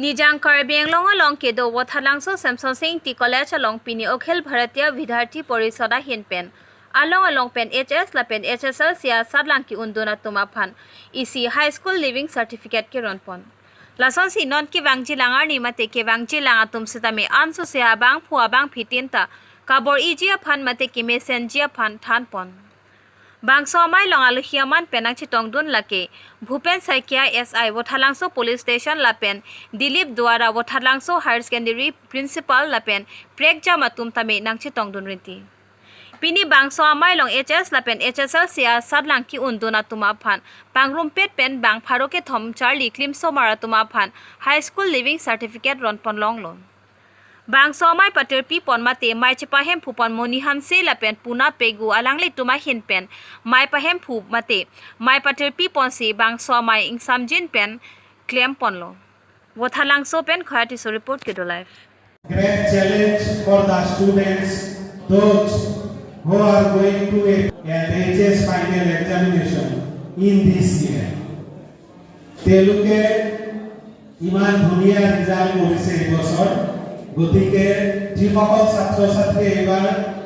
निजांकर बेंगलोंग लोंग के दो वोथालांगसो सेमसोंसिंग T college लोंग पिनी अखिल भारतीय विद्यार्थी परिषद हिन पेन आलोंग लोंग पेन एचएस लापेन एचएसएल सातलांग की उन्दुना तुम अफान इसी हाई स्कूल लिविंग सर्टिफिकेट के रनपन लासन सी नॉन की वांगजी लांगार निमते के वांगजी लांगा तुम सितामे आंसु से आबांग फुआबांग फिटिनता काबोर इजी अफान मते की मेसेंजी अफान थानपन बांगसोमाय लंगालुखियामान पेनांगची तोंगदुन लाके Bhupen Saikia SI Wothalangso police station लापेन दिलीप द्वारा वोथालांगसो हायर सेकेंडरी प्रिंसिपल लापेन प्रेगजा मातुम तमे नांगची तोंगदुन रिंती पिनी बांगसोमाय लं एचएस लापेन एचएसएल सिया सातलांग की उन्दुना तुमा फान बांगरुमपेट पेन बांग फारोके थम चार्ली क्लिमसो मारा तुमा फान हाई स्कूल लिविंग सर्टिफिकेट रनपन लोंग लोन बांगसोमाय पटेरपी पनमाते माय चिपाहेम फुपन मोनिहान से लापेन पुना पेगु अलांगले तुमा हिन पेन माय पहेम फु मते माय पटेरपी पनसी बांगसोमाय इंगसामजिन पेन क्लेम पनलो वोथालांगसो पेन खयाटिसो रिपोर्ट के life great challenge for the students those who are going to an HS final examination in this year teluke iman dhuniya result korise ebochor গতিকে যিসকল ছাত্ৰ ছাত্ৰীয়ে এবাৰ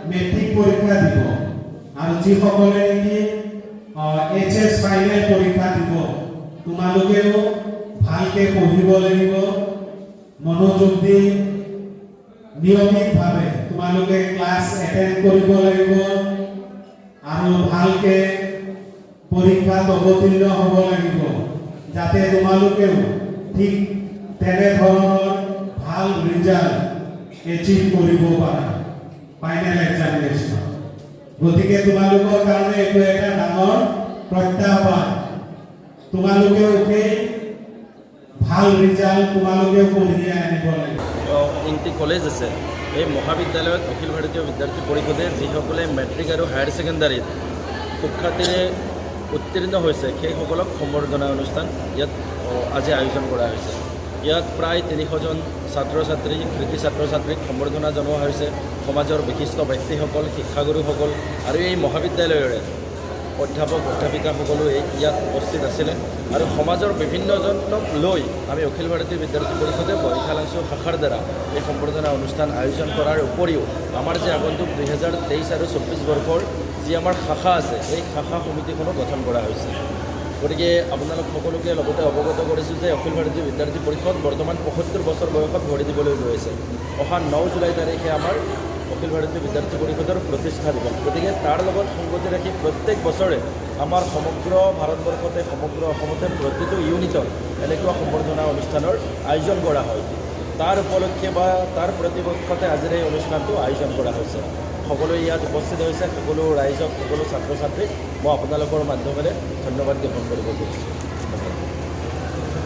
মেট্ৰিক পৰীক্ষা দিব আৰু যিসকলে নেকি এইচএছ ফাইনেল পৰীক্ষা দিব তোমালোকেও ভালকে পঢ়িব লাগিব মনোযোগ দি নিয়মিতভাৱে তোমালোকে ক্লাছ এটেন্ড কৰিব লাগিব আৰু ভালকে পৰীক্ষাত অৱতীৰ্ণ হ'ব লাগিব যাতে তোমালোকেও ঠিক তেনে ধৰণৰ ভাল ৰিজাল্ট এচিভ কৰিব পাৰা ফাইনেল এক্সামিনেশ্যন গতিকে তোমালোকৰ কাৰণে এইটো এটা ডাঙৰ প্ৰত্যাহ্বান তোমালোকেও এই ভাল ৰিজাল্ট তোমালোকেও পঢ়ি আনিব লাগিব এংটি কলেজ আছে এই মহাবিদ্যালয়ত অখিল ভাৰতীয় বিদ্যাৰ্থী পৰিষদে যিসকলে মেট্ৰিক আৰু হায়াৰ ছেকেণ্ডাৰীত সুখ্যাতিৰে উত্তীৰ্ণ হৈছে সেইসকলক সম্বৰ্ধনা অনুষ্ঠান ইয়াত আজি আয়োজন কৰা হৈছে ইয়াত প্ৰায় ৩০০ জন ছাত্ৰ ছাত্ৰী কৃতি ছাত্ৰ ছাত্ৰীক সম্বৰ্ধনা জনোৱা হৈছে সমাজৰ বিশিষ্ট ব্যক্তিসকল শিক্ষাগুৰুসকল আৰু এই মহাবিদ্যালয়ৰে অধ্যাপক অধ্যাপিকাসকলো ইয়াত উপস্থিত আছিলে আৰু সমাজৰ বিভিন্নজনক লৈ আমি অখিল ভাৰতীয় বিদ্যাৰ্থী পৰিষদে ভোথালাংছো শাখাৰ দ্বাৰা এই সম্বৰ্ধনা অনুষ্ঠান আয়োজন কৰাৰ উপৰিও আমাৰ যে আগন্তুক 2023 আৰু 24 বৰ্ষৰ যি আমাৰ শাখা আছে এই শাখা সমিতিখনো গঠন কৰা হৈছে গতিকে আপোনালোক সকলোকে লগতে অৱগত কৰিছোঁ যে অখিল ভাৰতীয় বিদ্যাৰ্থী পৰিষদ বৰ্তমান ৭৫ বছৰ বয়সত ভৰি দিবলৈ গৈ আছে অহা 9 জুলাই তাৰিখে আমাৰ অখিল ভাৰতীয় বিদ্যাৰ্থী পৰিষদৰ প্ৰতিষ্ঠা দিৱস গতিকে তাৰ লগত সংগতি ৰাখি প্ৰত্যেক বছৰে আমাৰ সমগ্ৰ ভাৰতবৰ্ষতে সমগ্ৰ অসমতে প্ৰতিটো ইউনিটত এনেকুৱা সম্বৰ্ধনা অনুষ্ঠানৰ আয়োজন কৰা হয় তাৰ উপলক্ষে বা তাৰ প্ৰতিপক্ষতে আজিৰ এই অনুষ্ঠানটো আয়োজন কৰা হৈছে সকলোৱে ইয়াত উপস্থিত হৈছে সকলো ৰাইজক সকলো ছাত্ৰ ছাত্ৰীক মই আপোনালোকৰ মাধ্যমেৰে ধন্যবাদ জ্ঞাপন কৰিব বিচাৰিছোঁ